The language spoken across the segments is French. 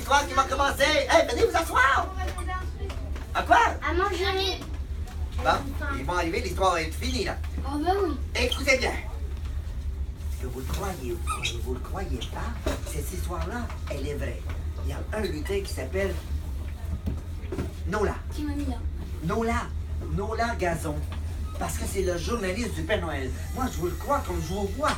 l'histoire qui va commencer. Hey, venez vous asseoir. À quoi? À manger. Bon, ils vont arriver, l'histoire va être finie, là. Oh ben oui. Écoutez bien. Que vous le croyez ou vous le croyez pas, cette histoire-là, elle est vraie. Il y a un lutin qui s'appelle Nola. Qui m'a mis là? Nola Gazon. Parce que c'est le journaliste du Père Noël. Moi, je vous le crois comme je vous vois.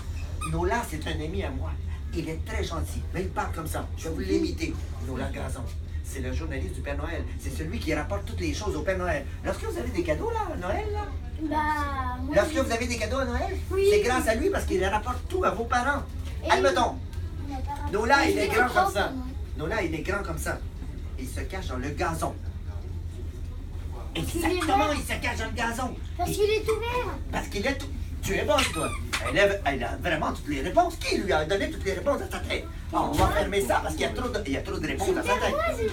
Nola, c'est un ami à moi. Il est très gentil. Mais il parle comme ça. Je vais vous l'imiter. Nola Gazon. C'est le journaliste du Père Noël. C'est celui qui rapporte toutes les choses au Père Noël. Lorsque vous avez des cadeaux, là, à Noël, là? Bah, moi. Lorsque vous avez des cadeaux à Noël, Oui. c'est grâce à lui parce qu'il rapporte tout à vos parents. Et Admettons. Nola, il est Je grand comprends comme ça. pas, moi. Nola, il est grand comme ça. Il se cache dans le gazon. qu'il est Exactement, vert. il se cache dans le gazon. Parce qu'il est tout vert. Parce qu'il est tout... Tu es bonne, toi. Elle a vraiment toutes les réponses. Qui lui a donné toutes les réponses à sa tête? Bon, on va fermer ça parce qu'il y a trop de réponses à sa tête.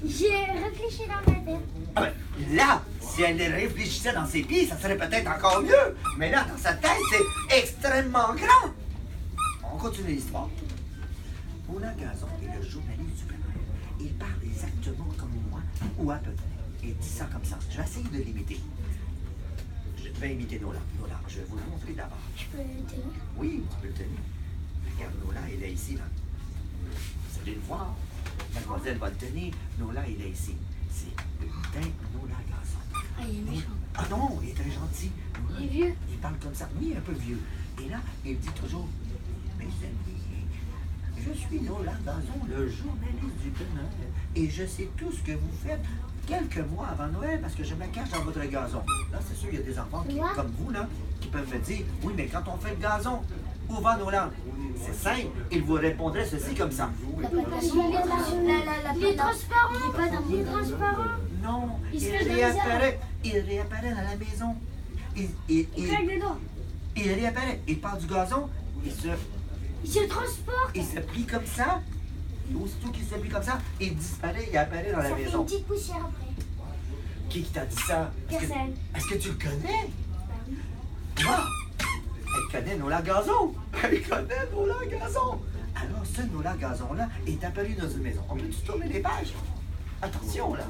J'ai réfléchi dans ma tête. Ah ben, là, si elle réfléchissait dans ses pieds, ça serait peut-être encore mieux. Mais là, dans sa tête, c'est extrêmement grand. On continue l'histoire. Moulin Gazon est le journaliste du Père Noël. Il parle exactement comme moi, ou à peu près. Il dit ça comme ça. Je vais essayer de l'imiter. Je vais imiter Nola. Nola, je vais vous le montrer d'abord. Je peux le tenir. Oui, tu peux le tenir. Regarde, Nola, il est ici, là. Vous allez le voir. Mademoiselle va le tenir. Nola, il est ici. C'est le lutin Nola Gazon. Ah, il est méchant. Ah non, il est très gentil. Il est vieux. Il parle comme ça. Oui, un peu vieux. Et là, il dit toujours, mes amis, je suis Nola Gazon, le journaliste du Père Noël, et je sais tout ce que vous faites quelques mois avant Noël parce que je me cache dans votre gazon. Là, c'est sûr, il y a des enfants comme vous, là, qui peuvent me dire, oui, mais quand on fait le gazon, où va Nola? C'est simple, il vous répondrait ceci comme ça. Il est transparent. Il est pas dans il est transparent. Non, Il se il fait dans les réapparaît dans la maison. Il claque les doigts. Il réapparaît. Il part du gazon, Il se transporte. il se plie comme ça. Et aussitôt qu'il se plie comme ça, il disparaît, il apparaît dans la Ça fait une maison. petite poussière après. Qui t'a dit ça? Personne. Est-ce que tu le connais? Bah oui. Moi? Elle connaît Nola Gazon. Elle connaît Nola Gazon. Alors, ce Nola Gazon-là est apparu dans une maison. On peut-tu tourner les pages? Attention, là.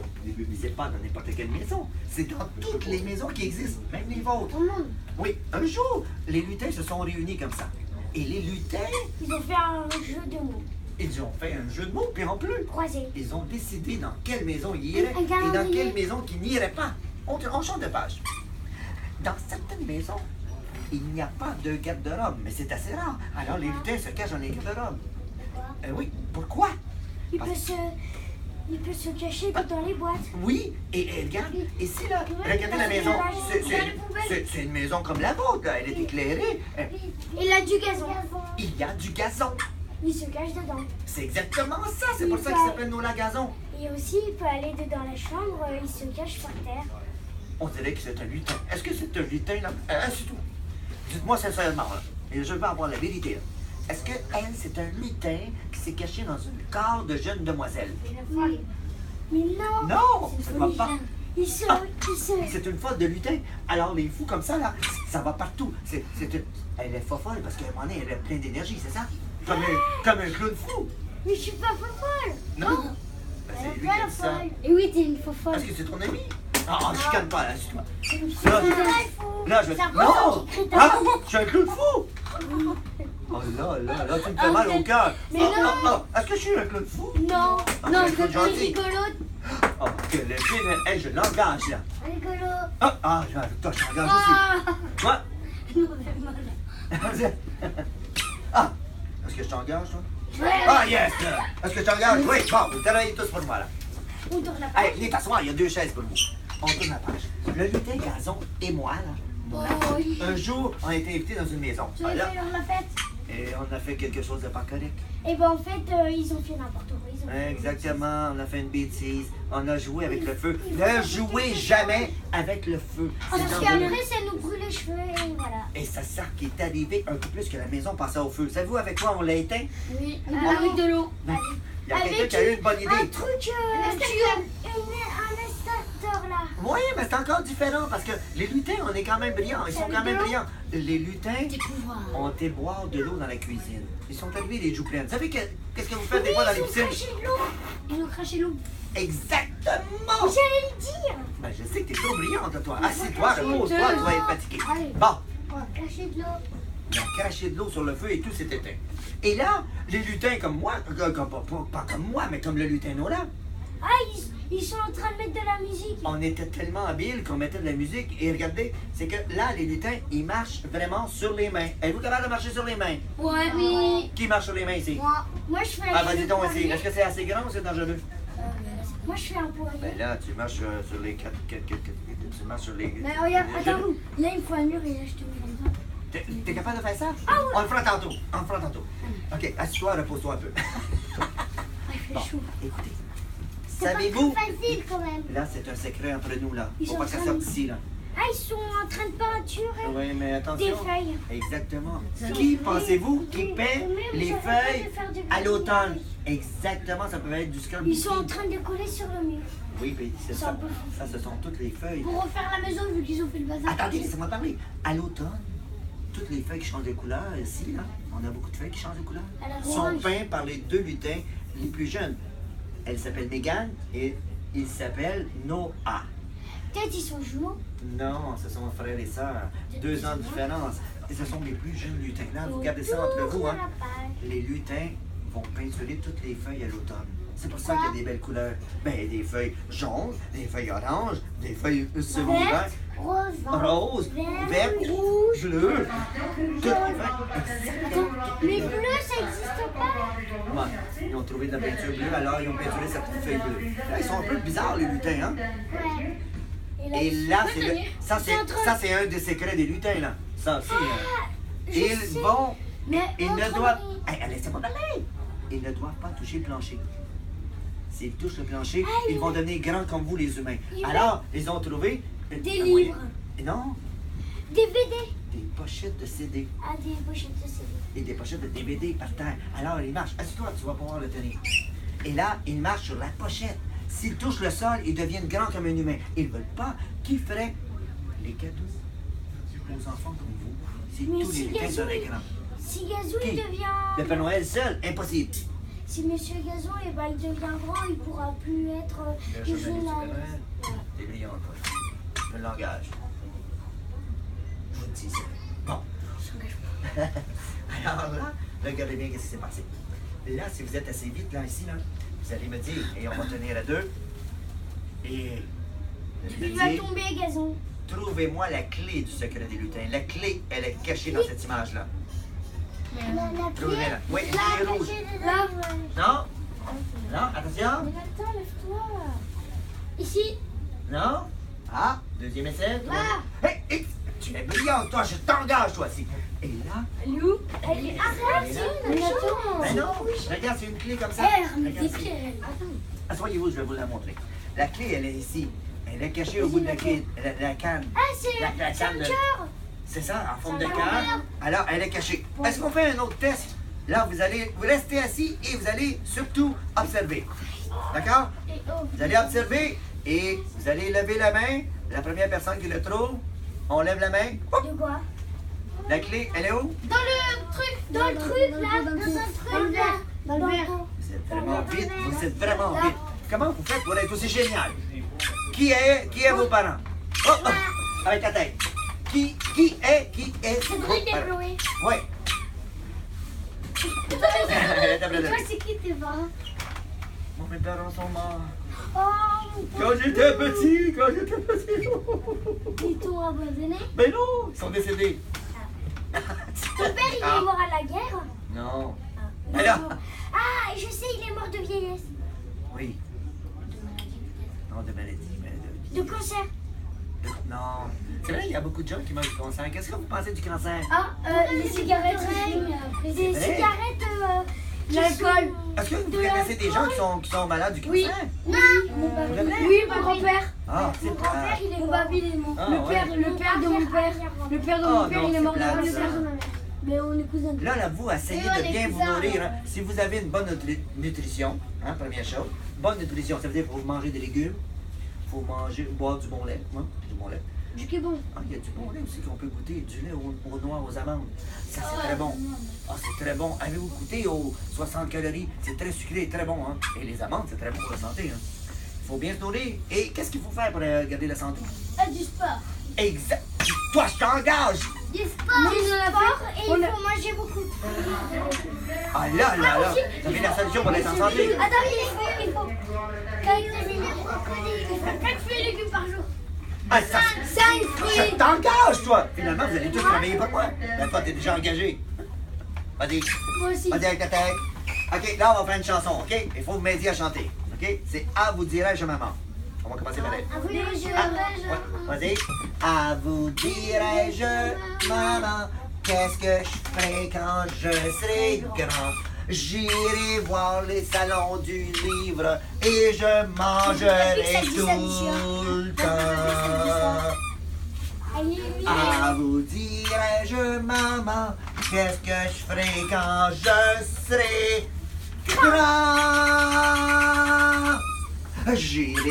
C'est pas dans n'importe quelle maison. C'est dans toutes les maisons qui existent, même les vôtres. Tout le monde. Oui, un jour, les lutins se sont réunis comme ça. Et les lutins, Ils ont fait un jeu de mots. ils ont fait un jeu de mots, puis en plus, Croisé. ils ont décidé dans quelle maison ils iraient Un et dans calendrier. quelle maison qu'ils n'iraient pas. On change de page. Dans certaines maisons, il n'y a pas de garde-robe, mais c'est assez rare. Alors les lutins se cachent dans les garde-robes. Oui, pourquoi? Il peut se cacher dans les boîtes. Oui, et regarde, ici là, regardez la maison. C'est une maison comme la vôtre, là. Elle est éclairée. Il a du gazon. Il y a du gazon. Il se cache dedans. C'est exactement ça, c'est pour ça qu'il s'appelle Nola Gazon. Et aussi, il peut aller dans la chambre, il se cache par terre. On dirait que c'est un lutin. Est-ce que c'est un lutin, là? C'est tout. Dites-moi sincèrement, là. Et je veux avoir la vérité, là. Est-ce que elle, c'est un lutin qui s'est caché dans une cave de jeune demoiselle? Oui. Mais non. Non, ça ne va pas. Il se... C'est une folle de lutin. Alors, les fous comme ça, là, ça va partout. Elle est folle parce qu'à un moment donné, elle a plein d'énergie, c'est ça? Comme un clown fou. Mais je suis pas folle. Non? Ben, c'est lui qui a dit ça. Et oui, t'es une folle. Est-ce que c'est ton ami? Ah, je chicane pas, là, c'est toi. C'est Là, fou. Là, je vais... Non! Ah, je suis un clown fou! Oh là, tu me fais mal au cœur. Mais non. Est-ce que je suis un clown fou? Non. Ah, Non, je suis c'est pas gentil. rigolo. Oh, que le film, hey, je l'engage, là. Rigolo. Ah, toi, je t'engage aussi. Quoi? Ah, est-ce que je t'engage, toi? Ah, yes! Est-ce que je t'engage? Oui, bon, vous travaillez tous pour moi, là. On tourne la page. Hey, venez t'asseoir, il y a 2 chaises pour vous. On tourne la page. Le lutin Gazon et moi, là, Oui. un jour, on a été invités dans une maison. Tu veux Voilà. faire la fête? Et on a fait quelque chose de pas correct. Et ben en fait, ils ont fait n'importe quoi. Ils ont fait- Exactement, on a fait une bêtise. On a joué avec le feu. Ne jouez jamais avec le feu. Parce C'est dangereux. qu'après, ça nous brûle les cheveux et voilà. Et c'est ça qui est arrivé un peu plus que la maison passait au feu. Savez-vous avec quoi on l'a éteint? Oui. Avec de l'eau. Il y a quelqu'un qui a eu une bonne idée. Un truc, un extincteur là. Oui, mais c'est encore différent parce que les lutins, on est quand même brillants. Ils sont quand même brillants. Les lutins ont été boire de l'eau dans la cuisine. Ils sont arrivés les joues pleines. Vous savez que Qu'est-ce que vous faites des fois dans les piscines? Ils ont craché l'eau. Exactement! J'allais le dire. Ben, je sais que t'es trop brillante, toi. Assieds-toi, cracher repose-toi, de tu vas l'eau. être fatigué. Allez. Bon, On va cracher de l'eau. ils ont craché de l'eau sur le feu et tout s'est éteint. Et là, les lutins comme moi, pas comme moi, mais comme le lutin Nolan, Ah, ils sont en train de mettre de la musique. on était tellement habiles qu'on mettait de la musique. Et regardez, c'est que là, les lutins, ils marchent vraiment sur les mains. Êtes-vous capable de marcher sur les mains? Ouais, mais... Qui marche sur les mains ici? Moi, je fais Ah, un vas-y donc poirier. ici. Est-ce que c'est assez grand ou c'est dangereux? Moi, je fais un poirier. Ben là, tu marches sur les quatre. Tu marches sur les. Mais regarde, les attends, genoux. là, il me faut un mur et là, je te mets comme ça. T'es capable de faire ça? Ah oui. On le fera tantôt. On le fera tantôt. OK, assieds-toi, repose-toi un peu. Ah, il fait Bon, chaud. écoutez. C'est pas Savez-vous? très facile quand même. Là, c'est un secret entre nous, là. Ils Faut sont pas en que ça train sorte de- d'ici, là. Ah, ils sont en train de peinturer Oui, mais des attention. feuilles. Exactement. Ça Qui fait- pensez-vous qui Oui, peint mais les j'aurais feuilles pas de faire du à l'automne? grillage. Exactement, ça peut être du scrap. Ils sont en train de coller sur le mur. Oui, mais c'est C'est ça. un peu fou. Ça, ce sont toutes les feuilles. Pour refaire la maison vu qu'ils ont fait le bazar. Attendez, laissez-moi parler. À l'automne, toutes les feuilles qui changent de couleur, ici, là, on a beaucoup de feuilles qui changent de couleur, À la sont orange. peintes par les deux lutins les plus jeunes. Elle s'appelle Megan et il s'appelle Noah. Peut-être ils sont jumeaux. Non, ce sont frères et sœurs. 2 ans de différence. Et ce sont les plus jeunes lutins. Là, vous gardez ça entre vous, Autour hein. de la page. Les lutins vont peinturer toutes les feuilles à l'automne. C'est pour ça qu'il y a des belles couleurs. Ben, des feuilles jaunes, des feuilles oranges, des feuilles semi-vertes, Rose, roses, vert, vertes, rouge, bleues. Toutes les feuilles. Mais bleu, ça n'existe pas. Ouais, ils ont trouvé de la peinture bleue, alors ils ont peinturé certaines feuilles bleues. Là, ils sont un peu bizarres, les lutins, hein? Ouais. Et là, ça, c'est un des secrets des lutins, là. Ça aussi. je Ils sais. vont. Mais Ils ne montre-moi. doivent. Hey, laissez-moi parler. Ils ne doivent pas toucher le plancher. S'ils touchent le plancher, ils vont devenir grands comme vous, les humains. Alors, ils ont trouvé. Des un livres. moyen- Non, DVD. des pochettes de CD Ah, des pochettes de CD. et des pochettes de DVD par terre. Alors, ils marchent. Assieds-toi, tu vas pouvoir le tenir. Et là, ils marchent sur la pochette. S'ils touchent le sol, ils deviennent grands comme un humain. Ils ne veulent pas. Qui ferait les cadeaux aux enfants comme vous si Mais tous les si lutins Gazou, seraient grands? Si Gazou Qui? il devient. Le Père Noël seul, impossible. Si Monsieur Gazou il devient grand, il pourra plus être Le le journaliste journaliste. du Père T'es brillant, toi. Le langage. Je vous le dis ça. Bon. Alors là, regardez bien ce qui s'est passé. Là, si vous êtes assez vite, là, ici, là, vous allez me dire, et on va tenir à deux. Et vous allez Il me va dire, tomber Gazon. trouvez-moi la clé du secret des lutins. La clé, elle est cachée dans cette image-là. La Trouvez-la. Oui, Là, elle est rouge. là. Non? Non? Attention? Mais attends, lève-toi. Ici. Non? Ah, deuxième essai. Là. Hey, hey, tu es brillante, toi, je t'engage, toi, aussi. Et là, Elle est où? Elle est arrête, Elle est là. mais attends. ben non, regarde, c'est une clé comme ça. Mais Regarde, des c'est- pieds. Attends. Asseyez-vous, je vais vous la montrer. La clé, elle est ici. Elle est cachée au bout de la clé, la canne. Ah, c'est La c'est un canne de- cœur. C'est ça, en forme de Ça va canne. bien. Alors, elle est cachée. Est-ce qu'on fait un autre test? Là, vous restez assis et vous allez surtout observer. D'accord? Et oh. Vous allez observer et vous allez lever la main. La première personne qui le trouve, on lève la main. Hop, De quoi? la clé, elle est où? Dans le truc. Dans le truc, là. Dans un truc, là. Dans le verre. Vous êtes vraiment vite, vous êtes vraiment vite. Comment vous faites pour être aussi génial? Qui est vos parents? Oh, oh, avec la tête. Qui est C'est vos vrai que parents? déployé. Oui. Et toi, c'est qui tes parents? Bon, mes parents sont morts. Oh, mon Quand j'étais petit. Ils t'ont abandonné? Mais non, ils sont décédés. Ton père, il est mort à la guerre? Non. Il est Alors? mort. Ah, je sais, il est mort de vieillesse. Oui. Non, de maladie, mais De cancer. non. C'est vrai, il y a beaucoup de gens qui meurent du cancer. Qu'est-ce que vous pensez du cancer? Ah, les cigarettes. Des vrai? cigarettes. L'alcool. Est-ce que vous connaissez des gens qui sont malades du cancer? Oui. Non. Pour de vrai? Oui, mon grand-père. Ah, c'est Mon grand-père, il est Mon mort. papy, il est mort. Ah, le ouais. père de mon père. Le père de Oh, mon père, non, il est mort c'est devant plate, le ça. père de ma mère. Mais on est cousins. Là, vous essayez Oui, on de est bien vous cousins, nourrir. là. Hein. Si vous avez une bonne nutrition, hein, première chose, bonne nutrition, ça veut dire qu'il faut manger des légumes, il faut boire du bon lait, hein, du bon lait. Du Québon. Ah, il y a du bon lait aussi qu'on peut goûter, du lait aux noix, aux amandes. Ça, c'est très bon. Ah, c'est très bon. Avez-vous goûté aux 60 calories? C'est très sucré et très bon, hein? Et les amandes, c'est très bon pour la santé, hein? Il faut bien se nourrir. Et qu'est-ce qu'il faut faire pour garder la santé? Du sport. Exact. Toi, je t'engage. Du sport, et il faut manger beaucoup. Ah là, là, là. Ça fait la solution pour être en santé. Attends, il faut 4 fruits et légumes par jour. Ah, ça, 5 fruits. je t'engage, toi. Finalement, vous allez tous travailler pour moi. Ben, toi, t'es déjà engagé. Vas-y. Moi aussi. Vas-y avec ta tête. OK, là, on va faire une chanson, OK? Il faut m'aider à chanter, OK? C'est « À vous dirai-je maman ». On va commencer par elle. À vous les jeux. Ouais, vas-y. À vous dirai-je, maman, qu'est-ce que je ferai quand je serai grand? J'irai voir les salons du livre et je mangerai tout le temps. À vous dirai-je, maman, qu'est-ce que je ferai quand je serai grand? J'irai